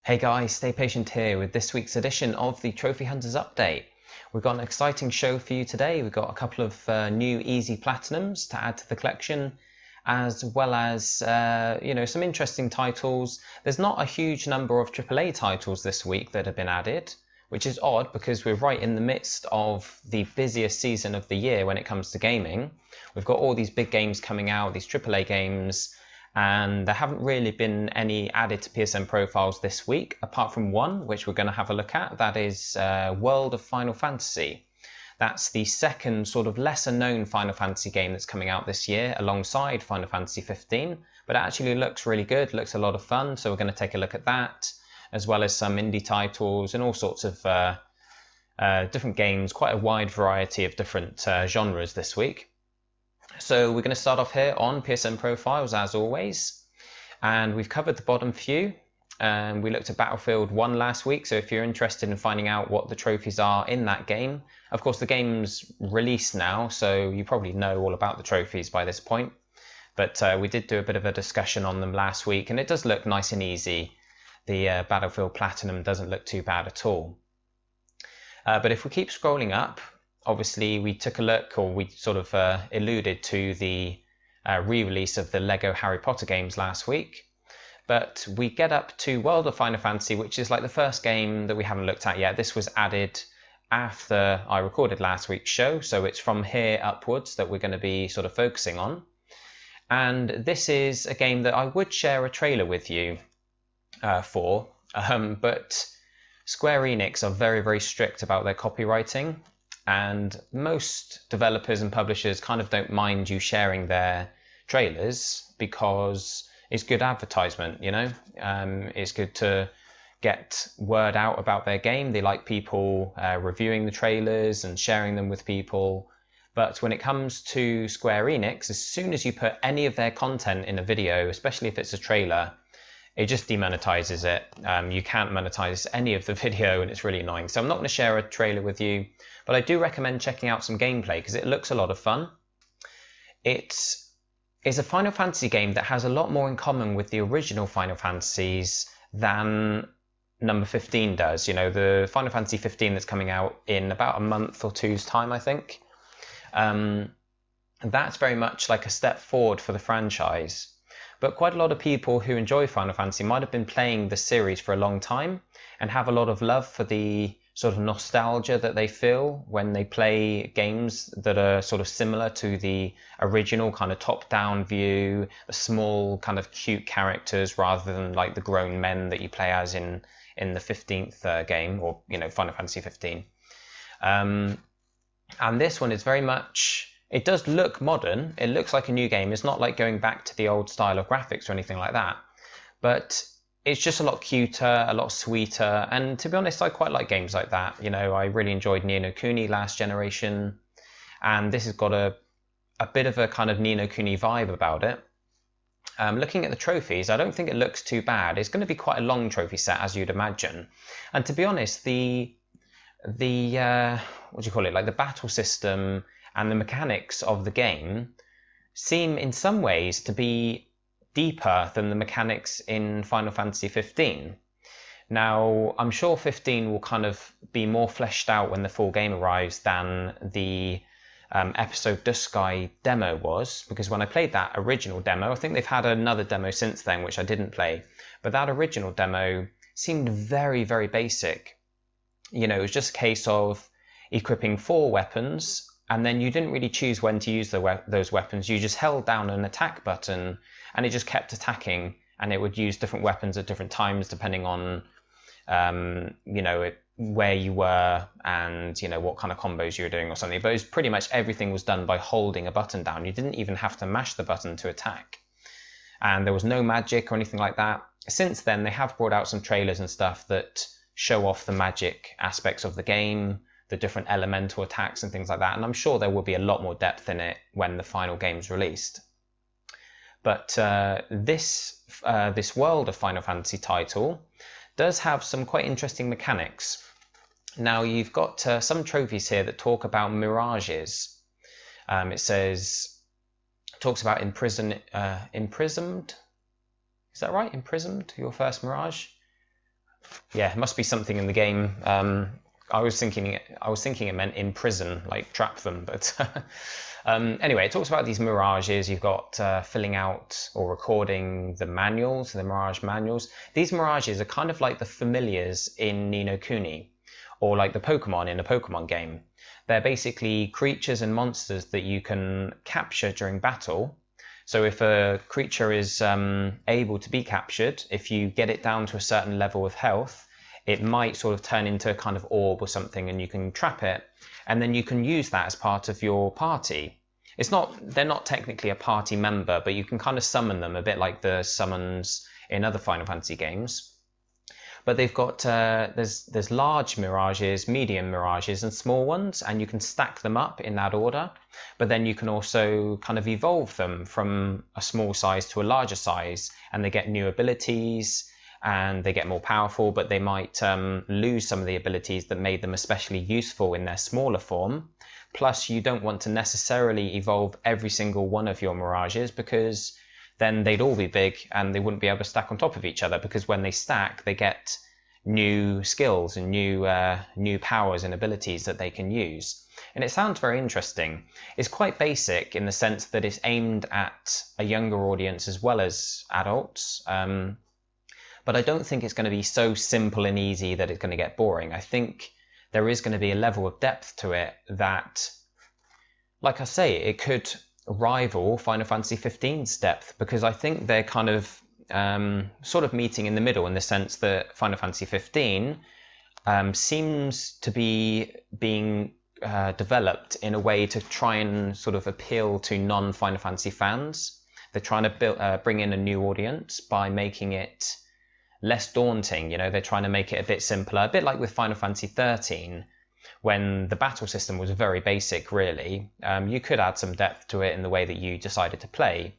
Hey guys, Stay Patient here with this week's edition of the Trophy Hunters Update. We've got an exciting show for you today. We've got a couple of new easy platinums to add to the collection, as well as some interesting titles. There's not a huge number of AAA titles this week that have been added, which is odd because we're right in the midst of the busiest season of the year when it comes to gaming. We've got all these big games coming out, these AAA games, and there haven't really been any added to PSN profiles this week, apart from one, which we're going to have a look at. That is World of Final Fantasy. That's the second sort of lesser known Final Fantasy game that's coming out this year alongside Final Fantasy 15, but it actually looks really good, looks a lot of fun, so we're going to take a look at that, as well as some indie titles and all sorts of different games, quite a wide variety of different genres this week. So we're going to start off here on PSN profiles as always, and we've covered the bottom few. We looked at Battlefield 1 last week, so if you're interested in finding out what the trophies are in that game, of course the game's released now, so you probably know all about the trophies by this point, but we did do a bit of a discussion on them last week, and it does look nice and easy. The Battlefield Platinum doesn't look too bad at all. But if we keep scrolling up, obviously we took a look, or we sort of alluded to the re-release of the Lego Harry Potter games last week. But we get up to World of Final Fantasy, which is like the first game that we haven't looked at yet. This was added after I recorded last week's show, so it's from here upwards that we're going to be sort of focusing on. And this is a game that I would share a trailer with you for, but Square Enix are very, very strict about their copywriting. And most developers and publishers kind of don't mind you sharing their trailers because it's good advertisement, you know? It's good to get word out about their game. They like people reviewing the trailers and sharing them with people. But when it comes to Square Enix, as soon as you put any of their content in a video, especially if it's a trailer, it just demonetizes it. You can't monetize any of the video, and it's really annoying. So I'm not going to share a trailer with you, but I do recommend checking out some gameplay because it looks a lot of fun. It is a Final Fantasy game that has a lot more in common with the original Final Fantasies than number 15 does. You know, the Final Fantasy 15 that's coming out in about a month or two's time, I think. That's very much like a step forward for the franchise. But quite a lot of people who enjoy Final Fantasy might have been playing the series for a long time and have a lot of love for the sort of nostalgia that they feel when they play games that are sort of similar to the original kind of top-down view, the small kind of cute characters rather than like the grown men that you play as in the 15th game, or, you know, Final Fantasy 15. And this one is very much... It does look modern, it looks like a new game, it's not like going back to the old style of graphics or anything like that, but it's just a lot cuter, a lot sweeter, and to be honest, I quite like games like that. You know, I really enjoyed Ni no Kuni last generation, and this has got a bit of a kind of Ni no Kuni vibe about it. Looking at the trophies, I don't think it looks too bad. It's going to be quite a long trophy set, as you'd imagine, and to be honest, the what do you call it, like the battle system and the mechanics of the game seem in some ways to be deeper than the mechanics in Final Fantasy 15. Now, I'm sure 15 will kind of be more fleshed out when the full game arrives than the episode Duskai demo was, because when I played that original demo, I think they've had another demo since then, which I didn't play, but that original demo seemed very, very basic. You know, it was just a case of equipping 4 weapons, and then you didn't really choose when to use those weapons. You just held down an attack button and it just kept attacking, and it would use different weapons at different times depending on where you were and, you know, what kind of combos you were doing or something. But it was pretty much everything was done by holding a button down. You didn't even have to mash the button to attack. And there was no magic or anything like that. Since then, they have brought out some trailers and stuff that show off the magic aspects of the game, the different elemental attacks and things like that, and I'm sure there will be a lot more depth in it when the final game's released. But this World of Final Fantasy title does have some quite interesting mechanics. Now, you've got some trophies here that talk about mirages. It talks about imprisoned. Is that right? Imprisoned, your first mirage? Yeah, it must be something in the game. I was thinking it meant in prison, like trap them, but anyway, it talks about these mirages. You've got filling out or recording the manuals, the mirage manuals. These mirages are kind of like the familiars in Ni no Kuni, or like the Pokemon in a Pokemon game. They're basically creatures and monsters that you can capture during battle. So if a creature is able to be captured, if you get it down to a certain level of health, it might sort of turn into a kind of orb or something, and you can trap it, and then you can use that as part of your party. They're not technically a party member, but you can kind of summon them a bit like the summons in other Final Fantasy games. But they've got there's large mirages, medium mirages, and small ones, and you can stack them up in that order. But then you can also kind of evolve them from a small size to a larger size, and they get new abilities and they get more powerful, but they might lose some of the abilities that made them especially useful in their smaller form. Plus, you don't want to necessarily evolve every single one of your mirages, because then they'd all be big and they wouldn't be able to stack on top of each other, because when they stack, they get new skills and new powers and abilities that they can use. And it sounds very interesting. It's quite basic in the sense that it's aimed at a younger audience as well as adults. But I don't think it's going to be so simple and easy that it's going to get boring. I think there is going to be a level of depth to it that, like I say, it could rival Final Fantasy XV's depth, because I think they're kind of sort of meeting in the middle, in the sense that Final Fantasy XV seems to be being developed in a way to try and sort of appeal to non-Final Fantasy fans. They're trying to bring in a new audience by making it less daunting. You know, they're trying to make it a bit simpler, a bit like with Final Fantasy XIII, when the battle system was very basic, really. You could add some depth to it in the way that you decided to play.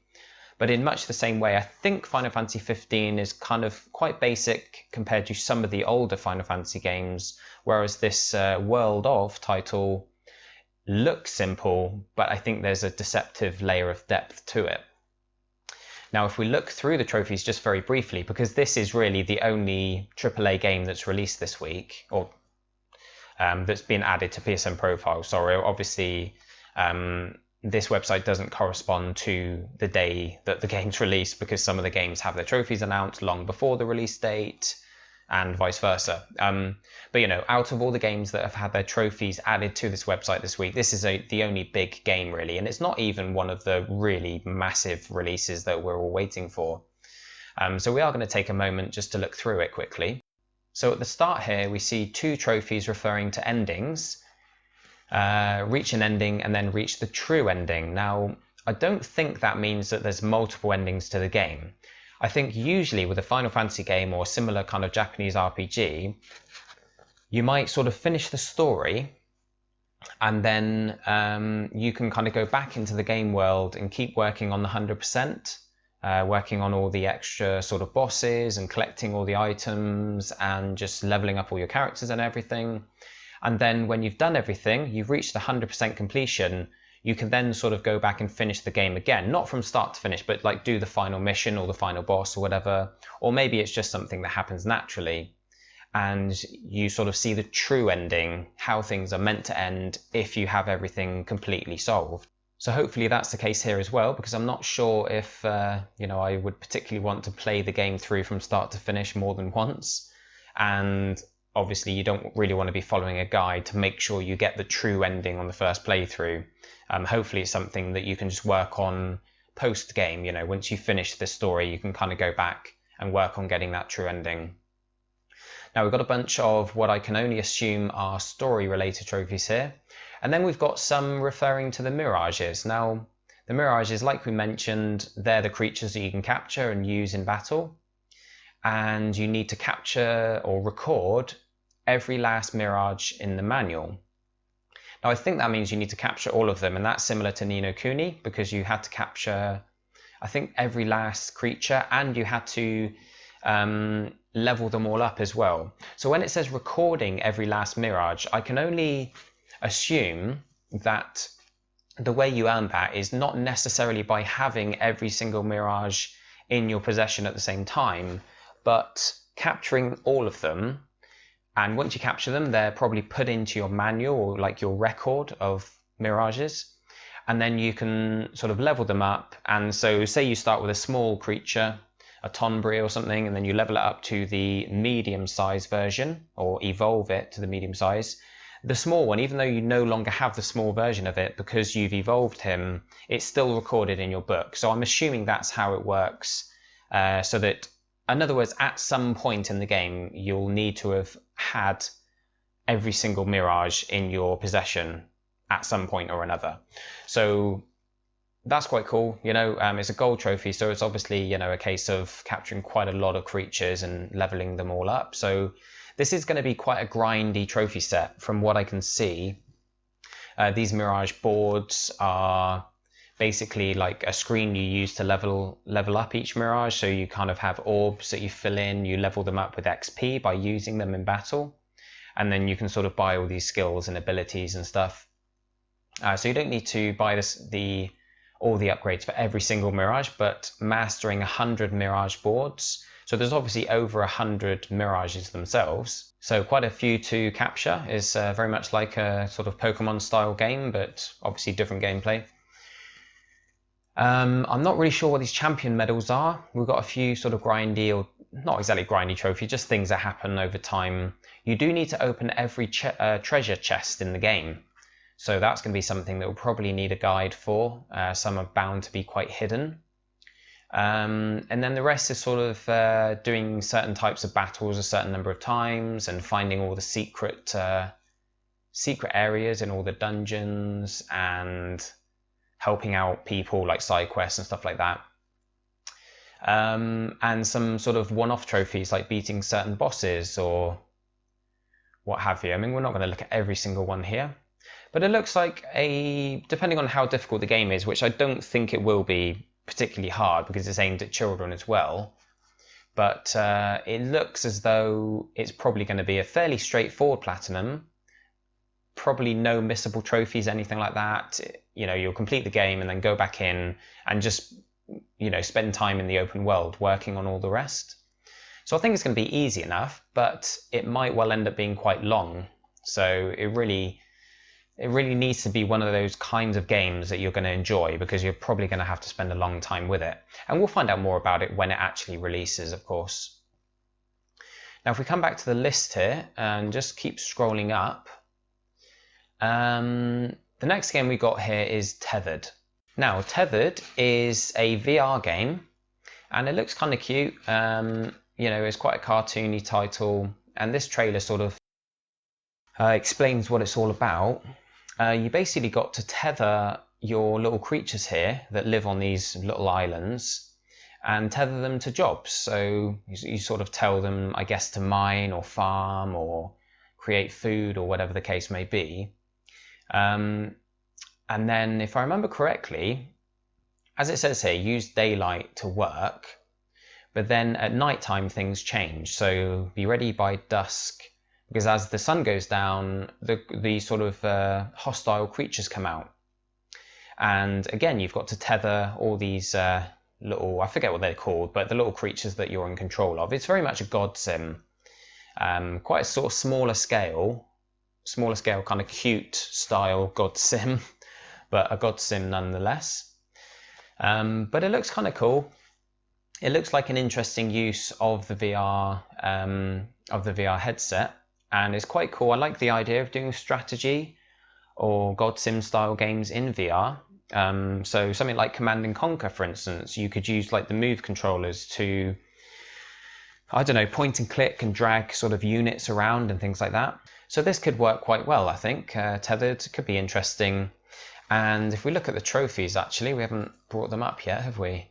But in much the same way, I think Final Fantasy XV is kind of quite basic compared to some of the older Final Fantasy games, whereas this World of title looks simple, but I think there's a deceptive layer of depth to it. Now, if we look through the trophies just very briefly, because this is really the only AAA game that's released this week, or that's been added to PSN Profile. Sorry, obviously this website doesn't correspond to the day that the game's released, because some of the games have their trophies announced long before the release date, and vice versa. But you know, out of all the games that have had their trophies added to this website this week, this is the only big game, really, and it's not even one of the really massive releases that we're all waiting for. So we are going to take a moment just to look through it quickly. So at the start here, we see two trophies referring to endings. Reach an ending and then reach the true ending. Now, I don't think that means that there's multiple endings to the game. I think usually with a Final Fantasy game or a similar kind of Japanese RPG, you might sort of finish the story, and then you can kind of go back into the game world and keep working on the 100%. Working on all the extra sort of bosses and collecting all the items and just leveling up all your characters and everything. And then when you've done everything, you've reached the 100% completion, you can then sort of go back and finish the game again, not from start to finish, but like do the final mission or the final boss or whatever. Or maybe it's just something that happens naturally, and you sort of see the true ending, how things are meant to end if you have everything completely solved. So hopefully that's the case here as well, because I'm not sure if I would particularly want to play the game through from start to finish more than once. And obviously you don't really want to be following a guide to make sure you get the true ending on the first playthrough. Hopefully it's something that you can just work on post-game. You know, once you finish the story, you can kind of go back and work on getting that true ending. Now we've got a bunch of what I can only assume are story-related trophies here. And then we've got some referring to the mirages. Now, the mirages, like we mentioned, they're the creatures that you can capture and use in battle. And you need to capture or record every last mirage in the manual. Now, I think that means you need to capture all of them, and that's similar to Ni no Kuni, because you had to capture, I think, every last creature, and you had to level them all up as well. So when it says recording every last mirage, I can only assume that the way you earn that is not necessarily by having every single mirage in your possession at the same time, but capturing all of them, and once you capture them, they're probably put into your manual or like your record of mirages, and then you can sort of level them up. And so say you start with a small creature, a tonberry or something, and then you level it up to the medium size version, or evolve it to the medium size. The small one, even though you no longer have the small version of it because you've evolved him, it's still recorded in your book. So I'm assuming that's how it works, so that, in other words, at some point in the game, you'll need to have had every single mirage in your possession at some point or another. So that's quite cool. It's a gold trophy, so it's obviously, a case of capturing quite a lot of creatures and leveling them all up. So this is going to be quite a grindy trophy set from what I can see. These mirage boards are basically like a screen you use to level up each mirage. So you kind of have orbs that you fill in, you level them up with XP by using them in battle, and then you can sort of buy all these skills and abilities and stuff. So you don't need to buy all the upgrades for every single mirage, but mastering 100 mirage boards. So there's obviously over 100 mirages themselves. So quite a few to capture. Is very much like a sort of Pokemon style game, but obviously different gameplay. I'm not really sure what these champion medals are. We've got a few sort of grindy, or not exactly grindy trophy, just things that happen over time. You do need to open every treasure chest in the game. So that's going to be something that we'll probably need a guide for. Some are bound to be quite hidden. And then the rest is sort of doing certain types of battles a certain number of times and finding all the secret areas in all the dungeons and helping out people, like side quests and stuff like that. And some sort of one-off trophies like beating certain bosses or what have you. I mean, we're not going to look at every single one here, but it looks like depending on how difficult the game is, which I don't think it will be particularly hard because it's aimed at children as well, but it looks as though it's probably going to be a fairly straightforward platinum. Probably no missable trophies, anything like that. You'll complete the game and then go back in and just spend time in the open world working on all the rest. So I think it's going to be easy enough, but it might well end up being quite long. So it really needs to be one of those kinds of games that you're going to enjoy, because you're probably going to have to spend a long time with it. And we'll find out more about it when it actually releases, of course. Now, if we come back to the list here and just keep scrolling up, the next game we got here is Tethered. Now, Tethered is a VR game, and it looks kind of cute. It's quite a cartoony title, and this trailer sort of explains what it's all about. You basically got to tether your little creatures here that live on these little islands and tether them to jobs. So you sort of tell them, I guess, to mine or farm or create food or whatever the case may be. And then, if I remember correctly, as it says here, use daylight to work, but then at nighttime things change. So be ready by dusk, because as the sun goes down, the sort of hostile creatures come out. And again, you've got to tether all these little, I forget what they're called, but the little creatures that you're in control of. It's very much a god sim, quite a sort of smaller scale kind of cute style god sim, but a god sim nonetheless. But it looks kind of cool. It looks like an interesting use of the VR headset, and it's quite cool. I like the idea of doing strategy or god sim style games in VR. So something like Command & Conquer, for instance, you could use like the Move controllers to, I don't know, point and click and drag sort of units around and things like that. So this could work quite well, I think. Tethered could be interesting. And if we look at the trophies, actually, we haven't brought them up yet, have we?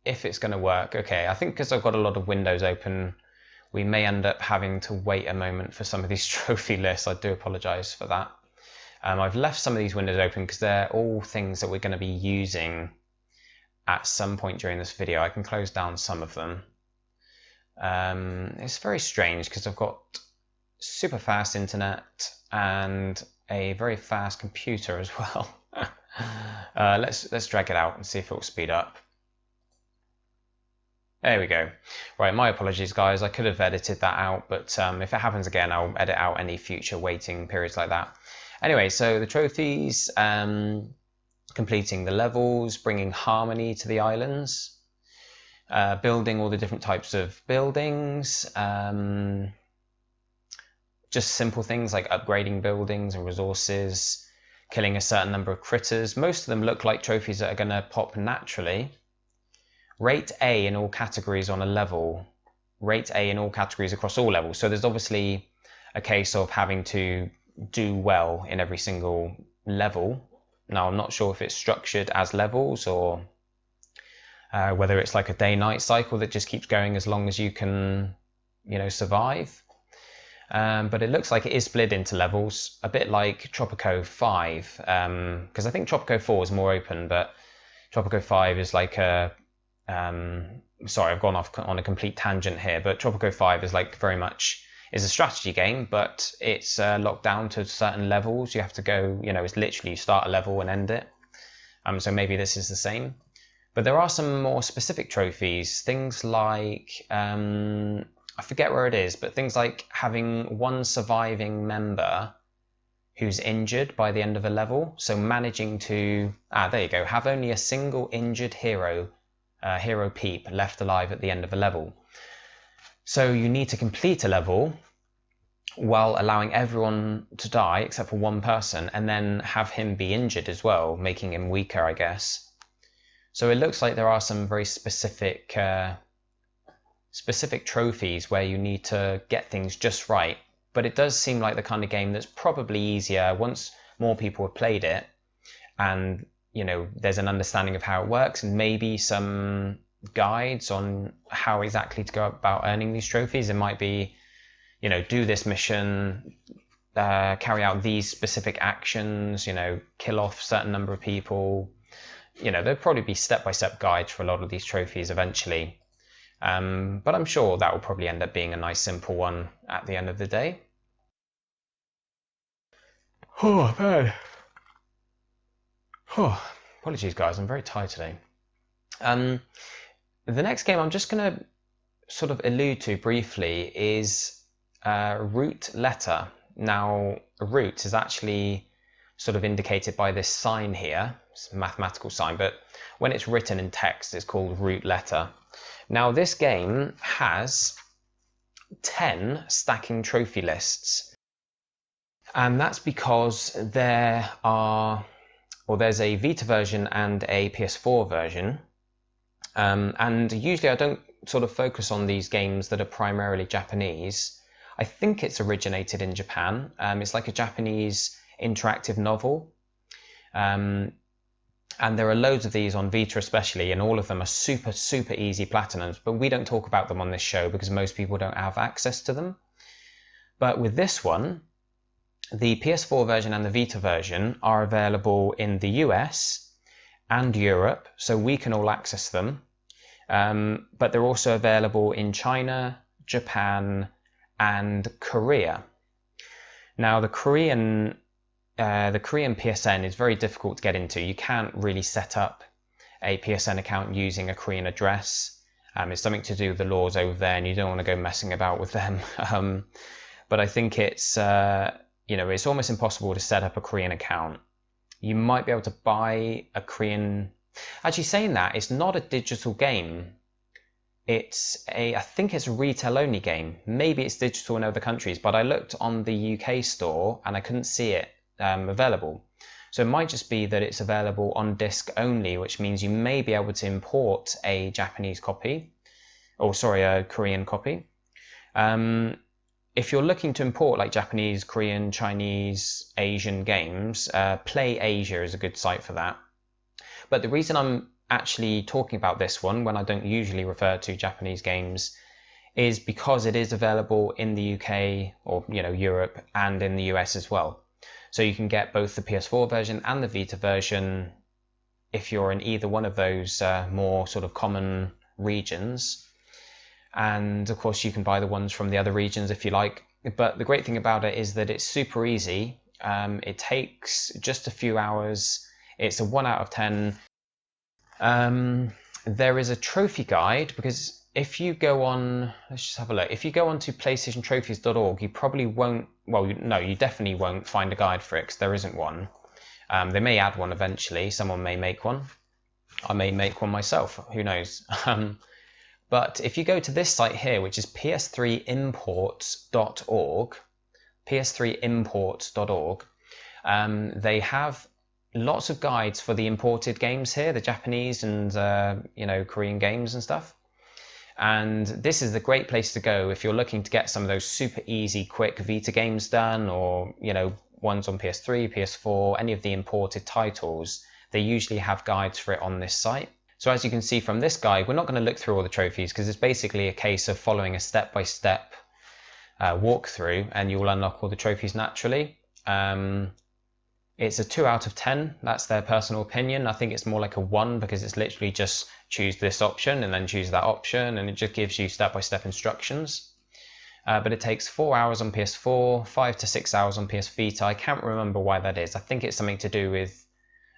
If it's going to work. Okay, I think because I've got a lot of windows open, we may end up having to wait a moment for some of these trophy lists. I do apologise for that. I've left some of these windows open because they're all things that we're going to be using at some point during this video. I can close down some of them. It's very strange because I've got super fast internet and a very fast computer as well. Let's drag it out and see if it will speed up. There we go. Right, my apologies, guys. I could have edited that out, but if it happens again, I'll edit out any future waiting periods like that. Anyway, so the trophies, completing the levels, bringing harmony to the islands, building all the different types of buildings, just simple things like upgrading buildings and resources, killing a certain number of critters. Most of them look like trophies that are going to pop naturally. Rate A in all categories on a level. Rate A in all categories across all levels. So there's obviously a case of having to do well in every single level. Now, I'm not sure if it's structured as levels or whether it's like a day-night cycle that just keeps going as long as you can, survive. But it looks like it is split into levels, a bit like Tropico 5, because I think Tropico 4 is more open, but Tropico 5 is like a... sorry, I've gone off on a complete tangent here, but Tropico 5 is like very much is a strategy game, but it's locked down to certain levels. You have to go, it's literally you start a level and end it. So maybe this is the same. But there are some more specific trophies, things like, I forget where it is, but things like having one surviving member who's injured by the end of a level. So managing to, there you go, have only a single injured hero peep left alive at the end of a level. So you need to complete a level while allowing everyone to die except for one person, and then have him be injured as well, making him weaker, I guess. So it looks like there are some very specific trophies where you need to get things just right, but it does seem like the kind of game that's probably easier once more people have played it, and there's an understanding of how it works, and maybe some guides on how exactly to go about earning these trophies. It might be, do this mission, carry out these specific actions, kill off a certain number of people. There'll probably be step-by-step guides for a lot of these trophies eventually. But I'm sure that will probably end up being a nice simple one at the end of the day. Oh, man. Oh, apologies, guys. I'm very tired today. The next game I'm just going to sort of allude to briefly is root letter. Now, a root is actually sort of indicated by this sign here. It's a mathematical sign, but when it's written in text, it's called root letter. Now, this game has 10 stacking trophy lists, and that's because there's a Vita version and a PS4 version, and usually I don't sort of focus on these games that are primarily Japanese. I think it's originated in Japan. It's like a Japanese interactive novel, and there are loads of these on Vita especially, and all of them are super, super easy platinums, but we don't talk about them on this show because most people don't have access to them. But with this one, the PS4 version and the Vita version are available in the US and Europe, so we can all access them. But they're also available in China, Japan, and Korea. Now, the Korean PSN is very difficult to get into. You can't really set up a PSN account using a Korean address. It's something to do with the laws over there, and you don't want to go messing about with them. But I think it's it's almost impossible to set up a Korean account. You might be able to buy a Korean... Actually, saying that, it's not a digital game. I think it's a retail-only game. Maybe it's digital in other countries, but I looked on the UK store and I couldn't see it available. So it might just be that it's available on disc only, which means you may be able to import a Japanese copy, a Korean copy. If you're looking to import like Japanese, Korean, Chinese, Asian games, PlayAsia is a good site for that. But the reason I'm actually talking about this one when I don't usually refer to Japanese games is because it is available in the UK or Europe and in the US as well. So you can get both the PS4 version and the Vita version if you're in either one of those more sort of common regions. And of course you can buy the ones from the other regions if you like. But the great thing about it is that it's super easy. It takes just a few hours. It's a 1 out of 10. There is a trophy guide because if you go on, let's just have a look. If you go on to PlayStationTrophies.org, you probably won't, well, no, you definitely won't find a guide for it because there isn't one. They may add one eventually. Someone may make one. I may make one myself. Who knows? But if you go to this site here, which is ps3imports.org, ps3imports.org, they have lots of guides for the imported games here, the Japanese and Korean games and stuff. And this is a great place to go if you're looking to get some of those super easy, quick Vita games done, or ones on PS3, PS4, any of the imported titles. They usually have guides for it on this site. So as you can see from this guide, we're not going to look through all the trophies because it's basically a case of following a step-by-step walkthrough, and you'll unlock all the trophies naturally. It's a 2 out of 10. That's their personal opinion. I think it's more like a 1 because it's literally just choose this option and then choose that option, and it just gives you step-by-step instructions. But it takes 4 hours on PS4, 5 to 6 hours on PS Vita. I can't remember why that is. I think it's something to do with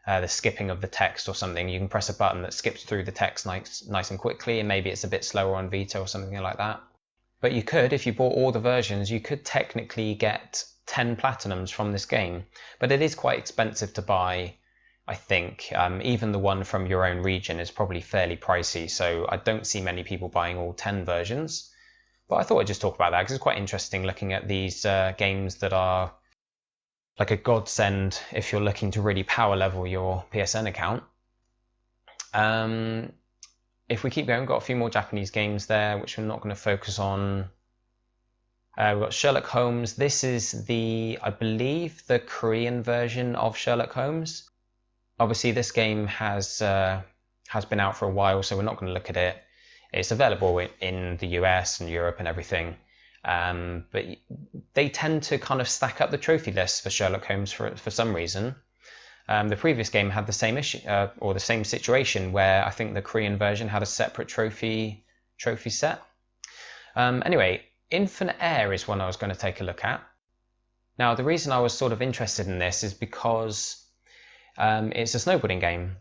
the skipping of the text or something. You can press a button that skips through the text nice and quickly, and maybe it's a bit slower on Vita or something like that. But you could, if you bought all the versions, you could technically get 10 platinums from this game, but it is quite expensive to buy, I think. Even the one from your own region is probably fairly pricey, so I don't see many people buying all 10 versions. But I thought I'd just talk about that because it's quite interesting looking at these games that are like a godsend if you're looking to really power level your PSN account. If we keep going, we've got a few more Japanese games there, which we're not going to focus on. We've got Sherlock Holmes. This is I believe, the Korean version of Sherlock Holmes. Obviously, this game has been out for a while, so we're not going to look at it. It's available in the US and Europe and everything. But they tend to kind of stack up the trophy lists for Sherlock Holmes for some reason. The previous game had the same issue or the same situation where I think the Korean version had a separate trophy set. Anyway, Infinite Air is one I was going to take a look at. Now, the reason I was sort of interested in this is because it's a snowboarding game,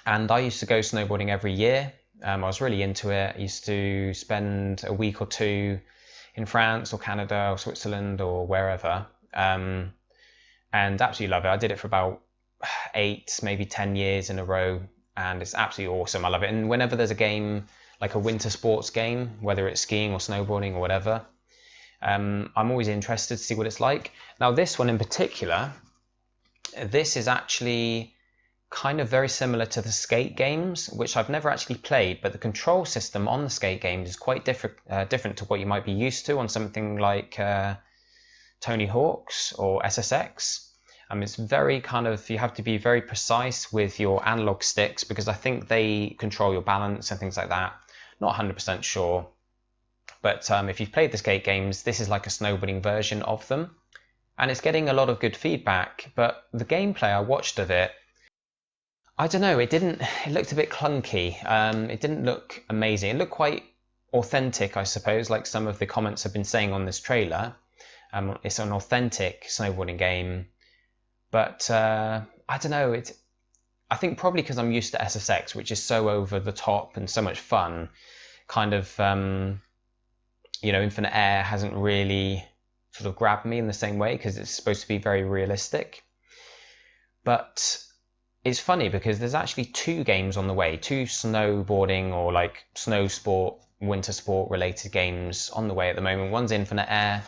and I used to go snowboarding every year. I was really into it. I used to spend a week or two in France or Canada or Switzerland or wherever, and absolutely love it. I did it for about 8, maybe 10 years in a row, and it's absolutely awesome. I love it. And whenever there's a game, like a winter sports game, whether it's skiing or snowboarding or whatever, I'm always interested to see what it's like. Now, this one in particular, this is actually kind of very similar to the skate games, which I've never actually played, but the control system on the skate games is quite different to what you might be used to on something like Tony Hawk's or SSX. It's very kind of, you have to be very precise with your analog sticks because I think they control your balance and things like that. Not 100% sure. But if you've played the skate games, this is like a snowboarding version of them. And it's getting a lot of good feedback, but the gameplay I watched of it, I don't know, it looked a bit clunky. It didn't look amazing. It looked quite authentic, I suppose, like some of the comments have been saying on this trailer. It's an authentic snowboarding game, but I don't know, I think probably because I'm used to SSX, which is so over the top and so much fun, kind of, Infinite Air hasn't really sort of grabbed me in the same way because it's supposed to be very realistic. But it's funny because there's actually 2 games on the way, 2 snowboarding or like snow sport, winter sport related games on the way at the moment. One's Infinite Air,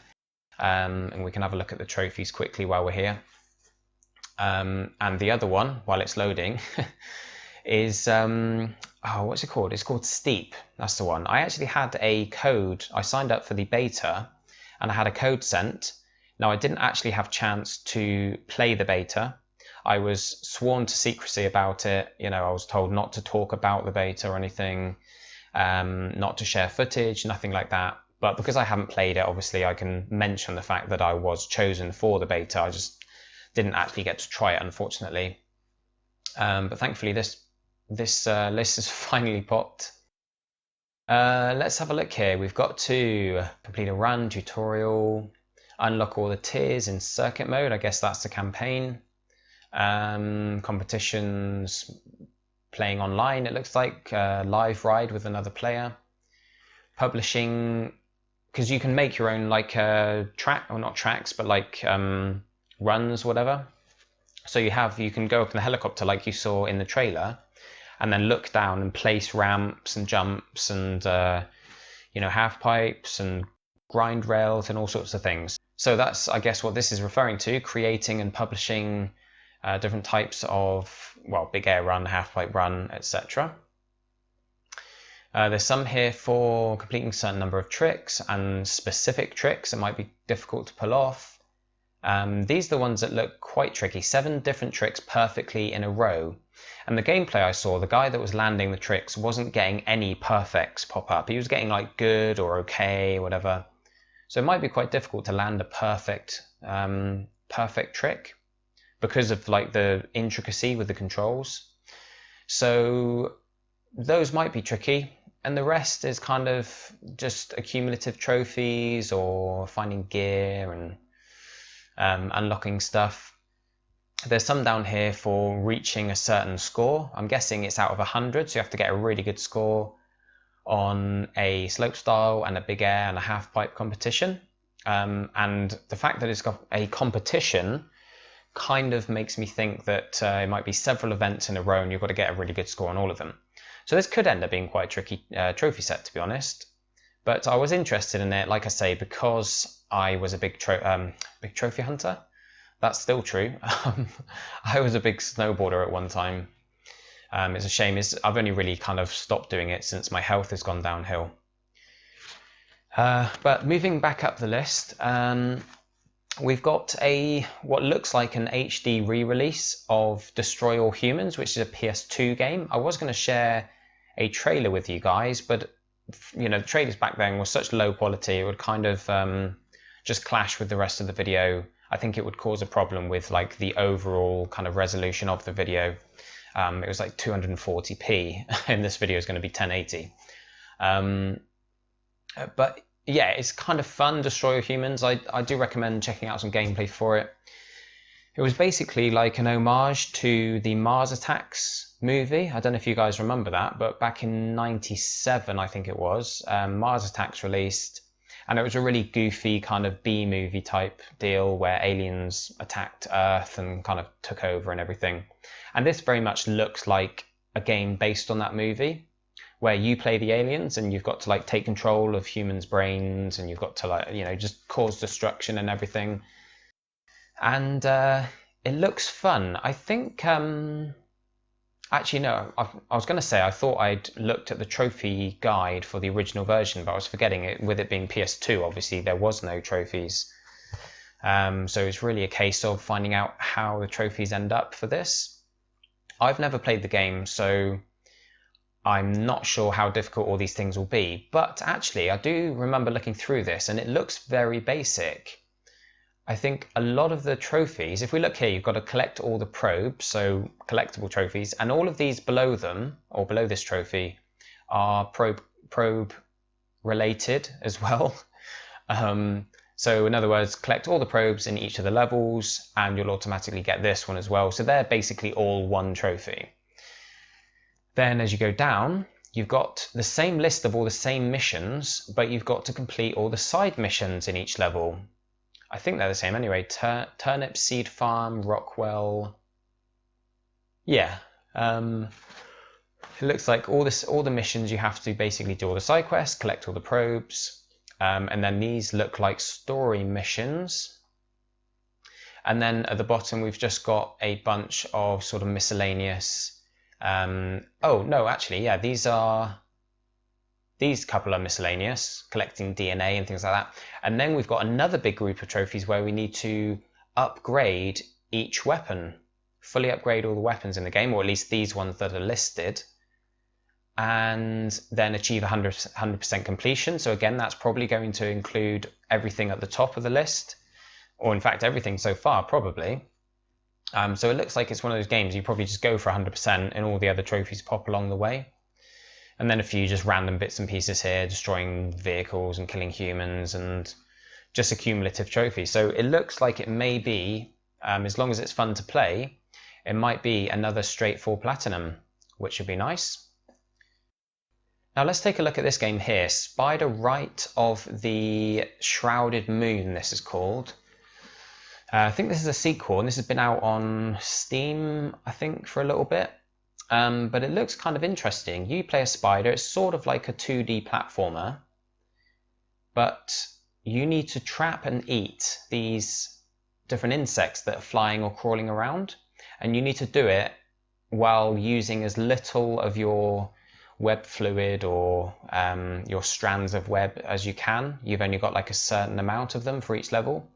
and we can have a look at the trophies quickly while we're here. And the other one, while it's loading, is, what's it called? It's called Steep. That's the one. I actually had a code. I signed up for the beta and I had a code sent. Now, I didn't actually have a chance to play the beta. I was sworn to secrecy about it. I was told not to talk about the beta or anything, not to share footage, nothing like that. But because I haven't played it, obviously I can mention the fact that I was chosen for the beta. I just didn't actually get to try it, unfortunately. But thankfully this list has finally popped. Let's have a look here. We've got to complete a run, tutorial, unlock all the tiers in circuit mode. I guess that's the campaign. Competitions, playing online, it looks like, live ride with another player. publishing, because you can make your own like track, or not tracks, but like runs, whatever. So you can go up in the helicopter like you saw in the trailer, and then look down and place ramps and jumps and half pipes and grind rails and all sorts of things. So that's, I guess, what this is referring to: creating and publishing different types of, well, big air run, half pipe run, etc. There's some here for completing a certain number of tricks and specific tricks that might be difficult to pull off. These are the ones that look quite tricky. 7 different tricks perfectly in a row. And the gameplay I saw, the guy that was landing the tricks wasn't getting any perfects pop up. He was getting like good or okay, whatever. So it might be quite difficult to land a perfect trick because of like the intricacy with the controls. So those might be tricky. And the rest is kind of just accumulative trophies or finding gear and unlocking stuff. There's some down here for reaching a certain score. I'm guessing it's out of 100, so you have to get a really good score on a slopestyle and a big air and a half pipe competition. And the fact that it's got a competition kind of makes me think that it might be several events in a row and you've got to get a really good score on all of them. So this could end up being quite a tricky trophy set, to be honest. But I was interested in it, like I say, because I was a big trophy hunter. That's still true. I was a big snowboarder at one time. It's a shame. I've only really kind of stopped doing it since my health has gone downhill. But moving back up the list, we've got what looks like an HD re-release of Destroy All Humans, which is a PS2 game. I was going to share a trailer with you guys, but the trailers back then were such low quality, it would kind of just clash with the rest of the video. I think it would cause a problem with like the overall kind of resolution of the video. It was like 240p, and this video is going to be 1080. But yeah, it's kind of fun, Destroy All Humans. I do recommend checking out some gameplay for it. It was basically like an homage to the Mars Attacks movie. I don't know if you guys remember that, but back in '97, I think it was, Mars Attacks released, and it was a really goofy kind of B-movie type deal where aliens attacked Earth and kind of took over and everything. And this very much looks like a game based on that movie, where you play the aliens and you've got to like take control of humans' brains and you've got to like, just cause destruction and everything. And it looks fun. I think, actually no, I was going to say I thought I'd looked at the trophy guide for the original version, but I was forgetting it. With it being PS2, obviously there was no trophies. So it's really a case of finding out how the trophies end up for this. I've never played the game, so I'm not sure how difficult all these things will be. But actually, I do remember looking through this, and it looks very basic. I think a lot of the trophies, if we look here, you've got to collect all the probes, so collectible trophies, and all of these below them, or below this trophy, are probe related as well. So in other words, collect all the probes in each of the levels, and you'll automatically get this one as well. So they're basically all one trophy. Then as you go down, you've got the same list of all the same missions, but you've got to complete all the side missions in each level. I think they're the same anyway. Turnip Seed Farm, Rockwell. Yeah. It looks like all the missions you have to basically do all the side quests, collect all the probes, and then these look like story missions. And then at the bottom we've just got a bunch of sort of miscellaneous. Oh no, actually, yeah, these couple are miscellaneous, collecting DNA and things like that. And then we've got another big group of trophies where we need to upgrade each weapon, fully upgrade all the weapons in the game, or at least these ones that are listed, and then achieve 100% completion. So again, that's probably going to include everything at the top of the list, or in fact everything so far, probably. So it looks like it's one of those games you probably just go for 100% and all the other trophies pop along the way. And then a few just random bits and pieces here, destroying vehicles and killing humans, and just a cumulative trophy. So it looks like it may be, as long as it's fun to play, it might be another straight for platinum, which would be nice. Now let's take a look at this game here, Spider Rite of the Shrouded Moon, this is called. I think this is a sequel, and this has been out on Steam, I think, for a little bit. But it looks kind of interesting. You play a spider, it's sort of like a 2D platformer, but you need to trap and eat these different insects that are flying or crawling around, and you need to do it while using as little of your web fluid or your strands of web as you can. You've only got like a certain amount of them for each level.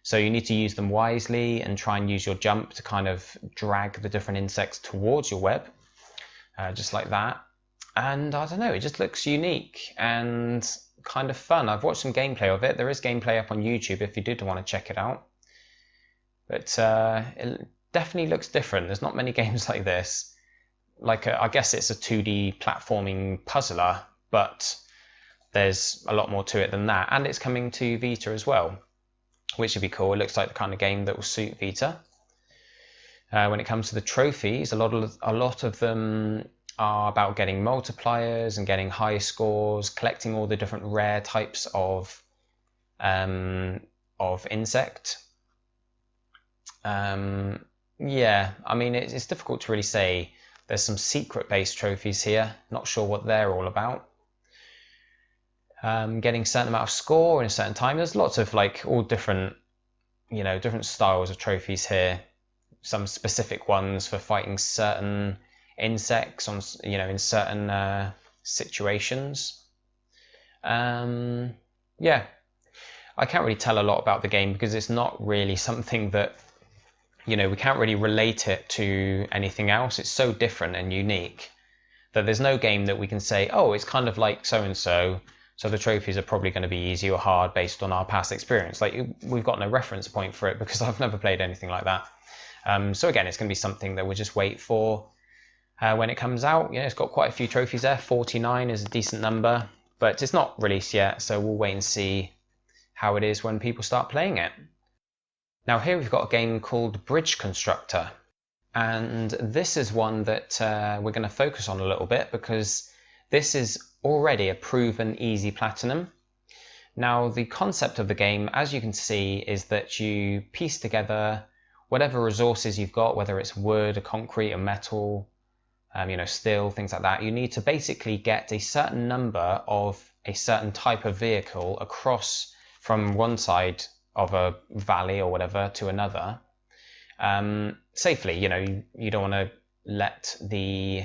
So you need to use them wisely and try and use your jump to kind of drag the different insects towards your web, just like that. And I don't know, it just looks unique and kind of fun. I've watched some gameplay of it. There is gameplay up on YouTube if you did want to check it out. But it definitely looks different. There's not many games like this. Like I guess it's a 2D platforming puzzler, but there's a lot more to it than that. And it's coming to Vita as well, which would be cool. It looks like the kind of game that will suit Vita. When it comes to the trophies, a lot of them are about getting multipliers and getting high scores, collecting all the different rare types of insect. Yeah, I mean it's difficult to really say. There's some secret-based trophies here. Not sure what they're all about. Getting a certain amount of score in a certain time. There's lots of like all different, different styles of trophies here. Some specific ones for fighting certain insects on, in certain situations. Yeah, I can't really tell a lot about the game because it's not really something that, we can't really relate it to anything else. It's so different and unique that there's no game that we can say, oh, it's kind of like so-and-so, so the trophies are probably going to be easy or hard based on our past experience. Like, we've got no reference point for it because I've never played anything like that. So again, it's going to be something that we'll just wait for when it comes out. It's got quite a few trophies there. 49 is a decent number, but it's not released yet, so we'll wait and see how it is when people start playing it. Now here we've got a game called Bridge Constructor, and this is one that we're going to focus on a little bit because this is already a proven easy platinum. Now the concept of the game, as you can see, is that you piece together whatever resources you've got, whether it's wood, or concrete, or metal, steel, things like that. You need to basically get a certain number of a certain type of vehicle across from one side of a valley or whatever to another safely. You don't want to let the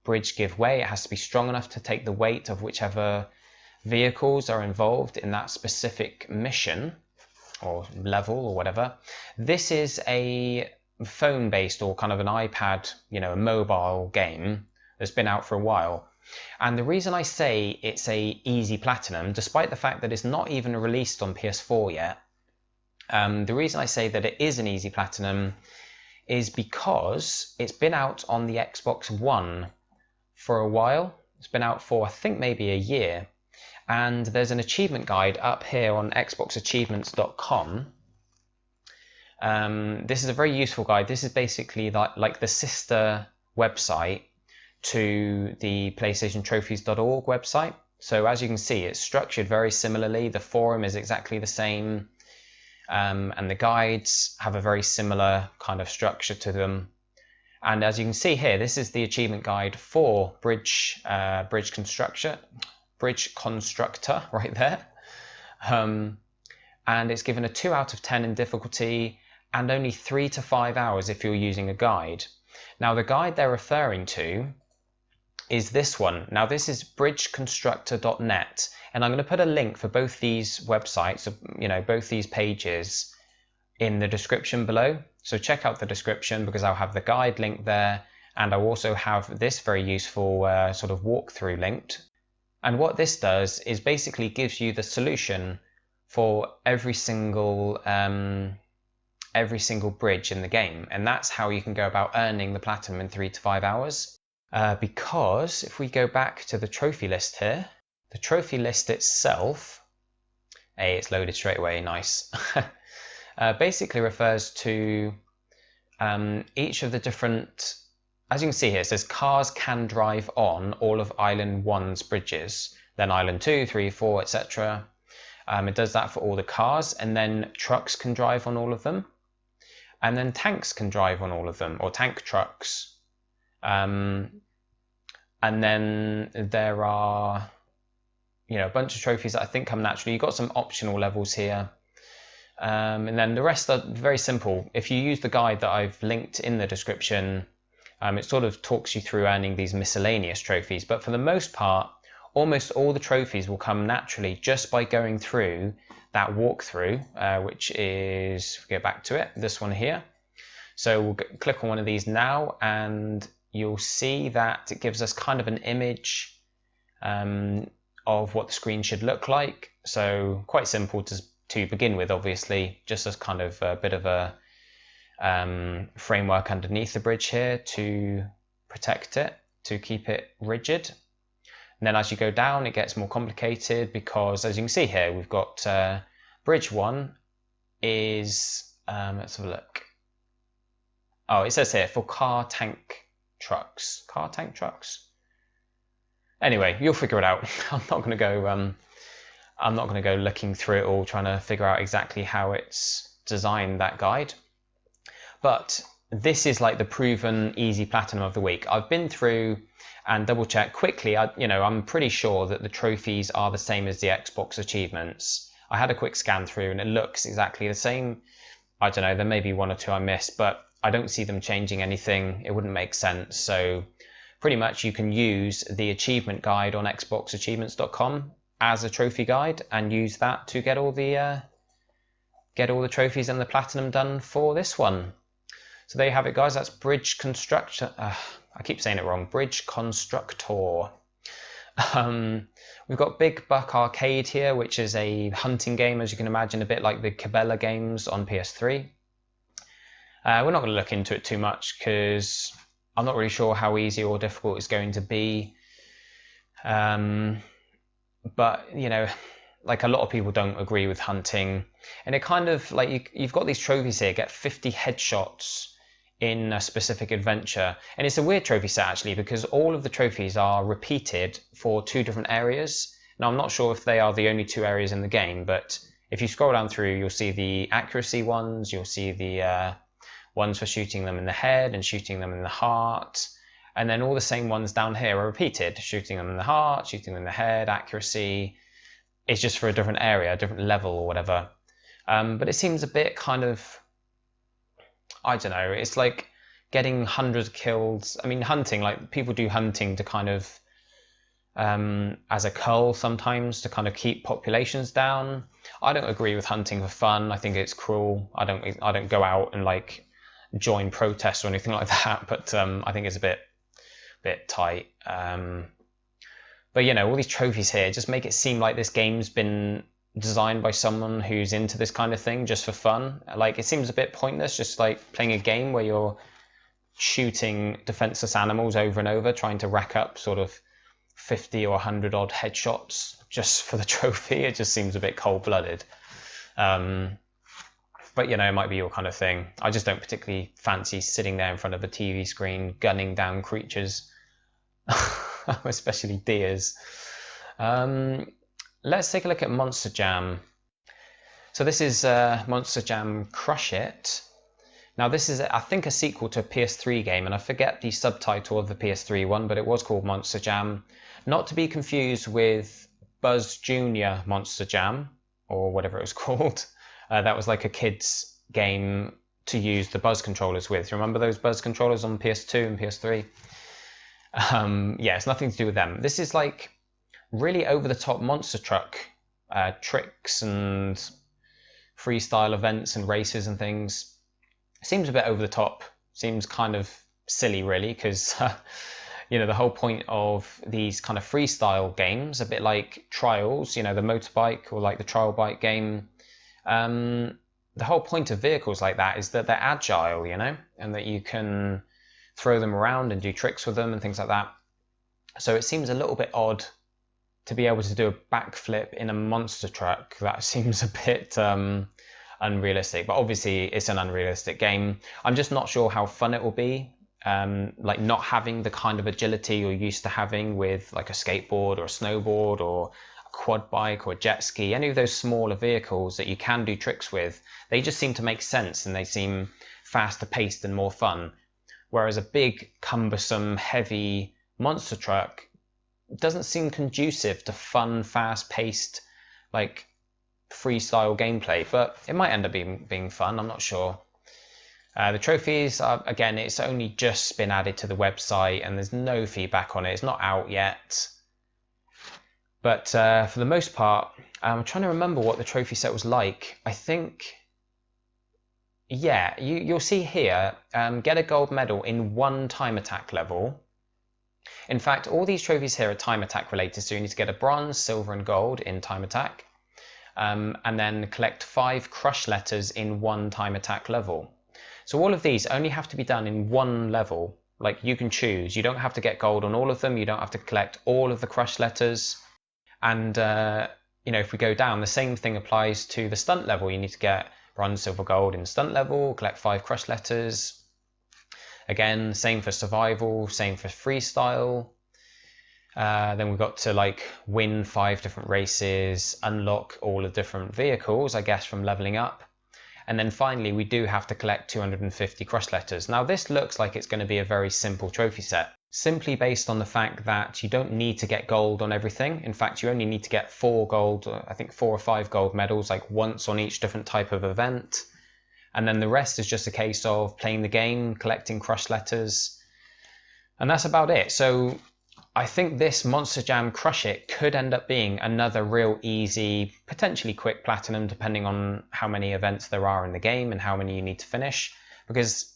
bridge give way. It has to be strong enough to take the weight of whichever vehicles are involved in that specific mission or level or whatever. This is a phone-based or kind of an iPad, a mobile game that's been out for a while. And the reason I say it's a easy platinum, despite the fact that it's not even released on PS4 yet, the reason I say that it is an easy platinum is because it's been out on the Xbox One for a while. It's been out for, I think, maybe a year. And there's an achievement guide up here on xboxachievements.com. This is a very useful guide. This is basically like the sister website to the PlayStationTrophies.org website. So as you can see, it's structured very similarly. The forum is exactly the same. And the guides have a very similar kind of structure to them. And as you can see here, this is the achievement guide for Bridge Constructor right there. And it's given a 2 out of 10 in difficulty and only 3 to 5 hours if you're using a guide. Now the guide they're referring to is this one. Now this is bridgeconstructor.net, and I'm going to put a link for both these websites, both these pages in the description below. So check out the description because I'll have the guide link there, and I'll also have this very useful sort of walkthrough linked. And what this does is basically gives you the solution for every single bridge in the game, and that's how you can go about earning the platinum in 3 to 5 hours. Because if we go back to the trophy list here, the trophy list itself, hey, it's loaded straight away, nice, basically refers to each of the different as you can see here, it says cars can drive on all of Island 1's bridges, then Island 2, 3, 4, etc. It does that for all the cars, and then trucks can drive on all of them, and then tanks can drive on all of them, or tank trucks. And then there are, a bunch of trophies that I think come naturally. You've got some optional levels here. And then the rest are very simple. If you use the guide that I've linked in the description, it sort of talks you through earning these miscellaneous trophies. But for the most part, almost all the trophies will come naturally just by going through that walkthrough, which is, if we go back to it, this one here. So we'll click on one of these now, and you'll see that it gives us kind of an image of what the screen should look like. So quite simple to begin with, obviously, just as kind of a bit of a framework underneath the bridge here to protect it, to keep it rigid. And then as you go down, it gets more complicated because, as you can see here, we've got bridge 1 is, let's have a look. Oh, it says here for car tank trucks. Car tank trucks? Anyway, you'll figure it out. I'm not going to go looking through it all, trying to figure out exactly how it's designed, that guide. But this is like the proven easy platinum of the week. I've been through and double checked quickly. I'm pretty sure that the trophies are the same as the Xbox achievements. I had a quick scan through and it looks exactly the same. I don't know, there may be one or two I missed, but I don't see them changing anything. It wouldn't make sense. So pretty much you can use the achievement guide on xboxachievements.com as a trophy guide and use that to get all the trophies and the platinum done for this one. So there you have it, guys. That's Bridge Constructor. I keep saying it wrong. Bridge Constructor. We've got Big Buck Arcade here, which is a hunting game, as you can imagine, a bit like the Cabela games on PS3. We're not going to look into it too much because I'm not really sure how easy or difficult it's going to be. But, like a lot of people don't agree with hunting. And it kind of, like, you've got these trophies here, get 50 headshots in a specific adventure. And it's a weird trophy set, actually, because all of the trophies are repeated for 2 different areas. Now, I'm not sure if they are the only 2 areas in the game, but if you scroll down through, you'll see the accuracy ones, you'll see the ones for shooting them in the head and shooting them in the heart. And then all the same ones down here are repeated, shooting them in the heart, shooting them in the head, accuracy. It's just for a different area, a different level or whatever. But it seems a bit kind of, I don't know, it's like getting hundreds of kills. I mean, hunting, like people do hunting to kind of, as a cull sometimes, to kind of keep populations down. I don't agree with hunting for fun. I think it's cruel. I don't go out and like join protests or anything like that, but I think it's a bit tight. But all these trophies here just make it seem like this game's been designed by someone who's into this kind of thing just for fun. Like, it seems a bit pointless, just like playing a game where you're shooting defenseless animals over and over, trying to rack up sort of 50 or 100 odd headshots just for the trophy. It just seems a bit cold-blooded. But it might be your kind of thing. I just don't particularly fancy sitting there in front of a TV screen gunning down creatures, especially deers. Let's take a look at Monster Jam. So this is Monster Jam Crush It. Now this is, I think, a sequel to a PS3 game, and I forget the subtitle of the PS3 one, but it was called Monster Jam. Not to be confused with Buzz Jr. Monster Jam, or whatever it was called. That was like a kid's game to use the Buzz controllers with. Remember those Buzz controllers on PS2 and PS3? Yeah, it's nothing to do with them. This is like really over-the-top monster truck tricks and freestyle events and races and things. Seems a bit over the top. Seems kind of silly, really, because the whole point of these kind of freestyle games, a bit like Trials, the motorbike or like the Trial Bike game. The whole point of vehicles like that is that they're agile, and that you can throw them around and do tricks with them and things like that. So it seems a little bit odd to be able to do a backflip in a monster truck. That seems a bit unrealistic, but obviously it's an unrealistic game. I'm just not sure how fun it will be. like not having the kind of agility you're used to having with like a skateboard or a snowboard or a quad bike or a jet ski, any of those smaller vehicles that you can do tricks with, they just seem to make sense and they seem faster paced and more fun. Whereas a big, cumbersome, heavy monster truck doesn't seem conducive to fun, fast-paced, like freestyle gameplay, but it might end up being fun, I'm not sure. The trophies are, again, it's only just been added to the website and there's no feedback on it. It's not out yet. But for the most part, I'm trying to remember what the trophy set was like. I think, yeah, you'll see here, get a gold medal in 1 time attack level. In fact, all these trophies here are time attack related, so you need to get a bronze, silver and gold in time attack, and then collect 5 crush letters in 1 time attack level. So all of these only have to be done in 1 level. Like, you can choose, you don't have to get gold on all of them, you don't have to collect all of the crush letters. And you know, if we go down, the same thing applies to the stunt level. You need to get bronze, silver, gold in stunt level, collect 5 crush letters. Again, same for survival, same for freestyle. Then we've got to like win 5 different races, unlock all the different vehicles, I guess, from leveling up. And then finally, we do have to collect 250 crush letters. Now, this looks like it's going to be a very simple trophy set, simply based on the fact that you don't need to get gold on everything. In fact, you only need to get 4 gold, I think 4 or 5 gold medals, like once on each different type of event. And then the rest is just a case of playing the game, collecting crush letters, and that's about it. So I think this Monster Jam Crush It could end up being another real easy, potentially quick platinum, depending on how many events there are in the game and how many you need to finish. Because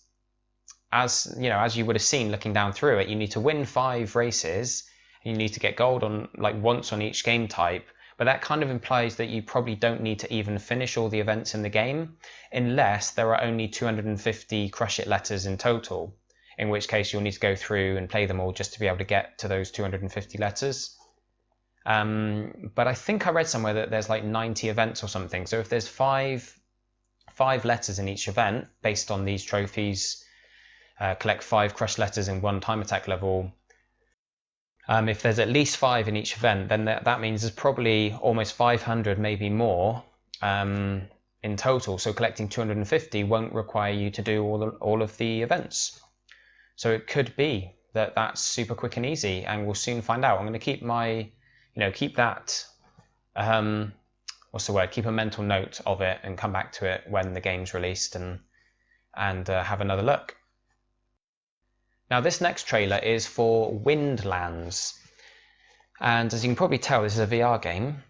as you know, as you would have seen looking down through it, you need to win 5 races, and you need to get gold on like once on each game type. But that kind of implies that you probably don't need to even finish all the events in the game, unless there are only 250 Crush It letters in total, in which case you'll need to go through and play them all just to be able to get to those 250 letters. But I think I read somewhere that there's like 90 events or something, so if there's 5 letters in each event, based on these trophies, collect 5 Crush letters in 1 time attack level. If there's at least 5 in each event, then that means there's probably almost 500, maybe more, in total. So collecting 250 won't require you to do all of the events. So it could be that that's super quick and easy, and we'll soon find out. I'm going to keep keep that, keep a mental note of it and come back to it when the game's released and have another look. Now, this next trailer is for Windlands, and as you can probably tell, this is a VR game,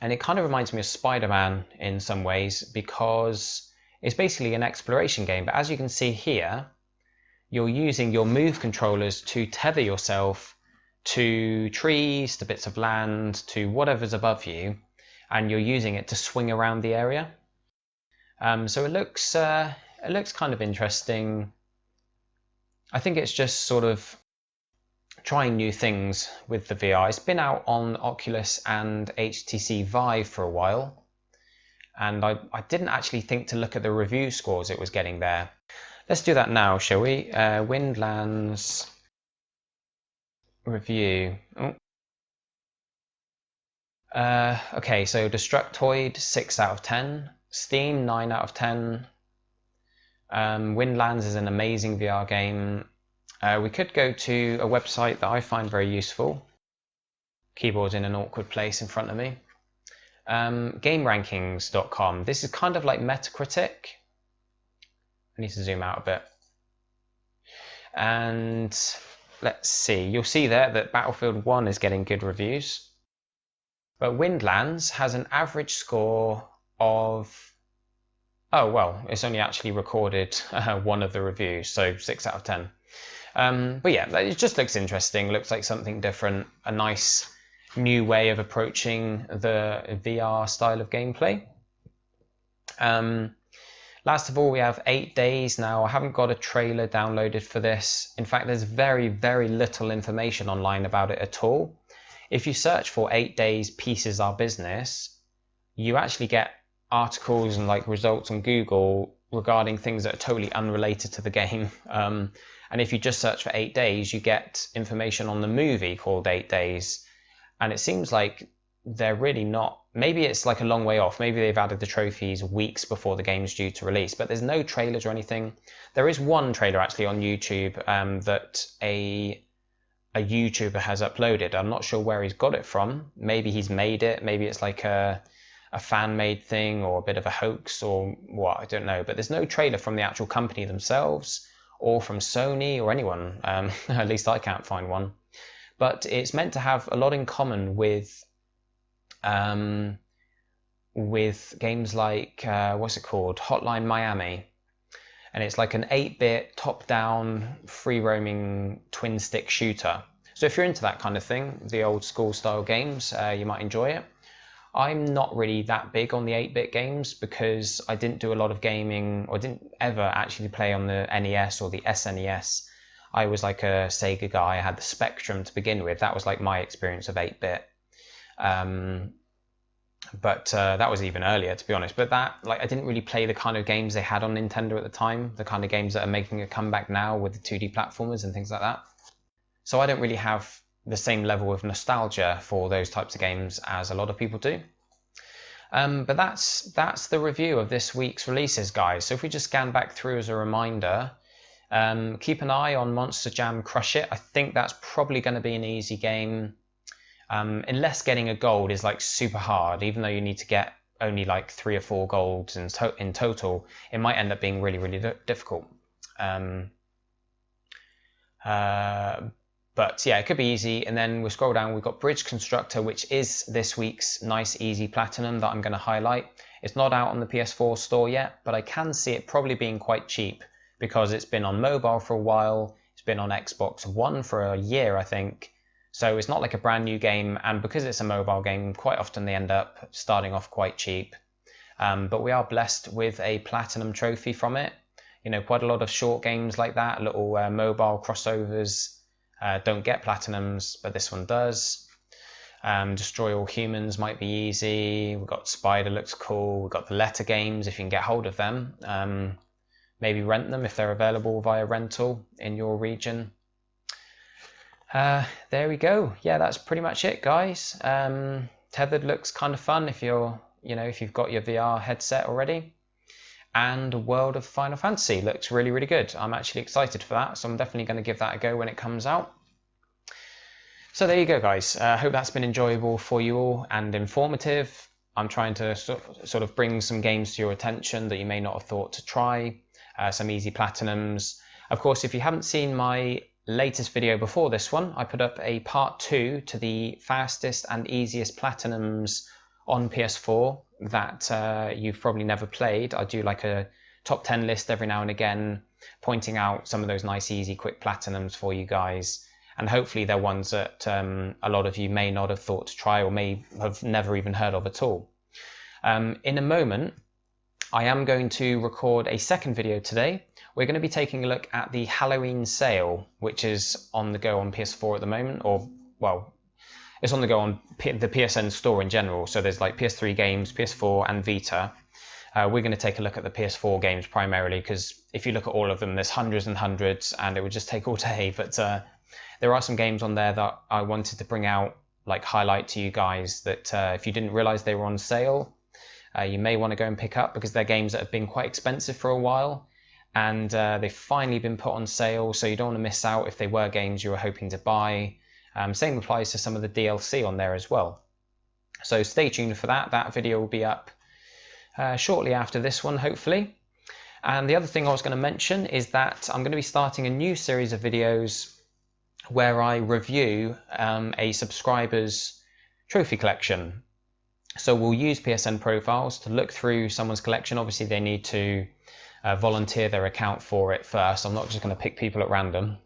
and it kind of reminds me of Spider-Man in some ways, because it's basically an exploration game. But as you can see here, you're using your Move controllers to tether yourself to trees, to bits of land, to whatever's above you, and you're using it to swing around the area. So it looks kind of interesting. I think it's just sort of trying new things with the VR. It's been out on Oculus and HTC Vive for a while, and I didn't actually think to look at the review scores it was getting there. Let's do that now, shall we? Windlands review. Okay, so Destructoid 6 out of 10, Steam 9 out of 10. Windlands is an amazing VR game. We could go to a website that I find very useful. Keyboard's in an awkward place in front of me. GameRankings.com. This is kind of like Metacritic. I need to zoom out a bit. And let's see. You'll see there that Battlefield 1 is getting good reviews. But Windlands has an average score of... Oh, well, it's only actually recorded one of the reviews, so 6 out of 10. But yeah, it just looks interesting, looks like something different, a nice new way of approaching the VR style of gameplay. Last of all, we have 8 Days. Now, I haven't got a trailer downloaded for this. In fact, there's very, very little information online about it at all. If you search for 8 Days Pieces Are Business, you actually get articles and like results on Google regarding things that are totally unrelated to the game. And if you just search for 8 days, you get information on the movie called 8 Days. And it seems like they're really not, maybe it's like a long way off. Maybe they've added the trophies weeks before the game's due to release, but there's no trailers or anything. There is one trailer actually on YouTube that a YouTuber has uploaded. I'm not sure where he's got it from. Maybe he's made it. Maybe it's like a fan-made thing or a bit of a hoax or what, I don't know. But there's no trailer from the actual company themselves or from Sony or anyone. At least I can't find one. But it's meant to have a lot in common with games like, what's it called? Hotline Miami. And it's like an 8-bit top-down free-roaming twin-stick shooter. So if you're into that kind of thing, the old school style games, you might enjoy it. I'm not really that big on the 8-bit games because I didn't do a lot of gaming, or didn't ever actually play on the NES or the SNES. I was like a Sega guy. I had the Spectrum to begin with. That was like my experience of 8-bit. But that was even earlier, to be honest. But that, like, I didn't really play the kind of games they had on Nintendo at the time, the kind of games that are making a comeback now with the 2D platformers and things like that. So I don't really have the same level of nostalgia for those types of games as a lot of people do. But that's the review of this week's releases, guys. So if we just scan back through as a reminder, keep an eye on Monster Jam Crush It. I think that's probably going to be an easy game. Unless getting a gold is like super hard, even though you need to get only like 3 or 4 golds in total, it might end up being really, really difficult. But yeah, it could be easy. And then we scroll down, we've got Bridge Constructor, which is this week's nice, easy platinum that I'm going to highlight. It's not out on the PS4 store yet, but I can see it probably being quite cheap because it's been on mobile for a while. It's been on Xbox One for a year, I think. So it's not like a brand new game, and because it's a mobile game, quite often they end up starting off quite cheap. But we are blessed with a platinum trophy from it. You know, quite a lot of short games like that, little mobile crossovers, don't get platinums, but this one does. Destroy All Humans might be easy. We've got Spider, looks cool. We've got the letter games if you can get hold of them. Maybe rent them if they're available via rental in your region. There we go. Yeah, that's pretty much it, guys. Tethered looks kind of fun if you've got your VR headset already. And World of Final Fantasy looks really, really good. I'm actually excited for that, so I'm definitely going to give that a go when it comes out. So there you go, guys. I hope that's been enjoyable for you all and informative. I'm trying to sort of bring some games to your attention that you may not have thought to try, some easy platinums. Of course, if you haven't seen my latest video before this one, I put up a part 2 to the fastest and easiest platinums on PS4 that you've probably never played. I do like a top 10 list every now and again, pointing out some of those nice, easy, quick platinums for you guys. And hopefully they're ones that a lot of you may not have thought to try or may have never even heard of at all. In a moment, I am going to record a second video today. We're going to be taking a look at the Halloween sale, which is on the go on PS4 at the moment, or, well, it's on the go on the PSN store in general. So there's like PS3 games, PS4 and Vita. We're going to take a look at the PS4 games primarily, because if you look at all of them, there's hundreds and hundreds, and it would just take all day. But there are some games on there that I wanted to bring out, like highlight to you guys, that if you didn't realize they were on sale, you may want to go and pick up, because they're games that have been quite expensive for a while. And they've finally been put on sale, so you don't want to miss out if they were games you were hoping to buy. Same applies to some of the DLC on there as well. So stay tuned for that. That video will be up shortly after this one, hopefully. And the other thing I was going to mention is that I'm going to be starting a new series of videos where I review a subscriber's trophy collection. So we'll use PSN profiles to look through someone's collection. Obviously, they need to volunteer their account for it first. I'm not just going to pick people at random.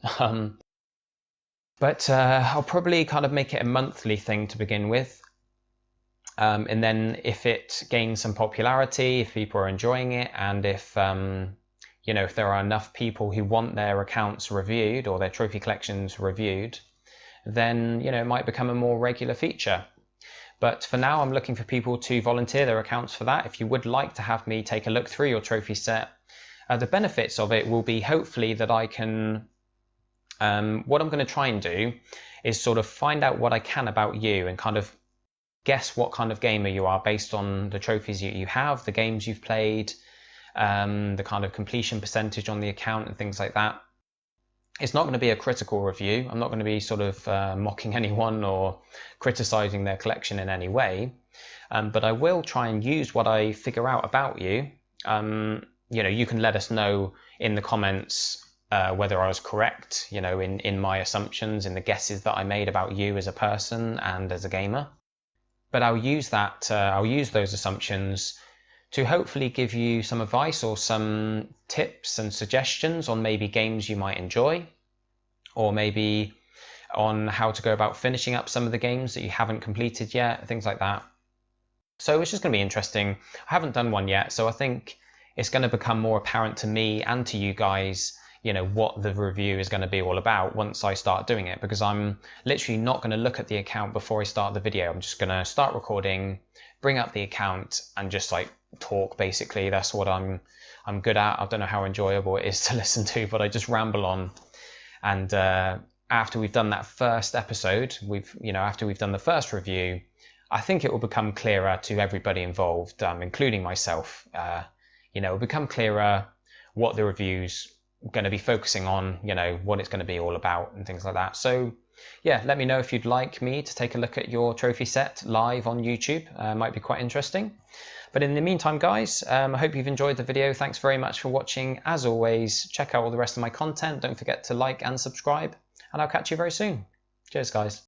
But I'll probably kind of make it a monthly thing to begin with. And then if it gains some popularity, if people are enjoying it, and if if there are enough people who want their accounts reviewed or their trophy collections reviewed, then it might become a more regular feature. But for now, I'm looking for people to volunteer their accounts for that. If you would like to have me take a look through your trophy set, The benefits of it will be hopefully that I can, what I'm going to try and do is sort of find out what I can about you and kind of guess what kind of gamer you are based on the trophies you have, the games you've played, the kind of completion percentage on the account and things like that. It's not going to be a critical review. I'm not going to be sort of mocking anyone or criticizing their collection in any way, but I will try and use what I figure out about you. You can let us know in the comments whether I was correct, in my assumptions, in the guesses that I made about you as a person and as a gamer. But I'll use those assumptions to hopefully give you some advice or some tips and suggestions on maybe games you might enjoy, or maybe on how to go about finishing up some of the games that you haven't completed yet, things like that. So it's just going to be interesting. I haven't done one yet, so I think it's going to become more apparent to me and to you guys, what the review is going to be all about once I start doing it, because I'm literally not going to look at the account before I start the video. I'm just going to start recording, bring up the account and just like talk basically. That's what I'm good at. I don't know how enjoyable it is to listen to, but I just ramble on. And after we've done that first episode, after we've done the first review, I think it will become clearer to everybody involved, including myself. It will become clearer what the review's going to be focusing on, what it's going to be all about and things like that. So yeah, let me know if you'd like me to take a look at your trophy set live on YouTube. Might be quite interesting. But in the meantime, guys, I hope you've enjoyed the video. Thanks very much for watching. As always, check out all the rest of my content. Don't forget to like and subscribe, and I'll catch you very soon. Cheers, guys.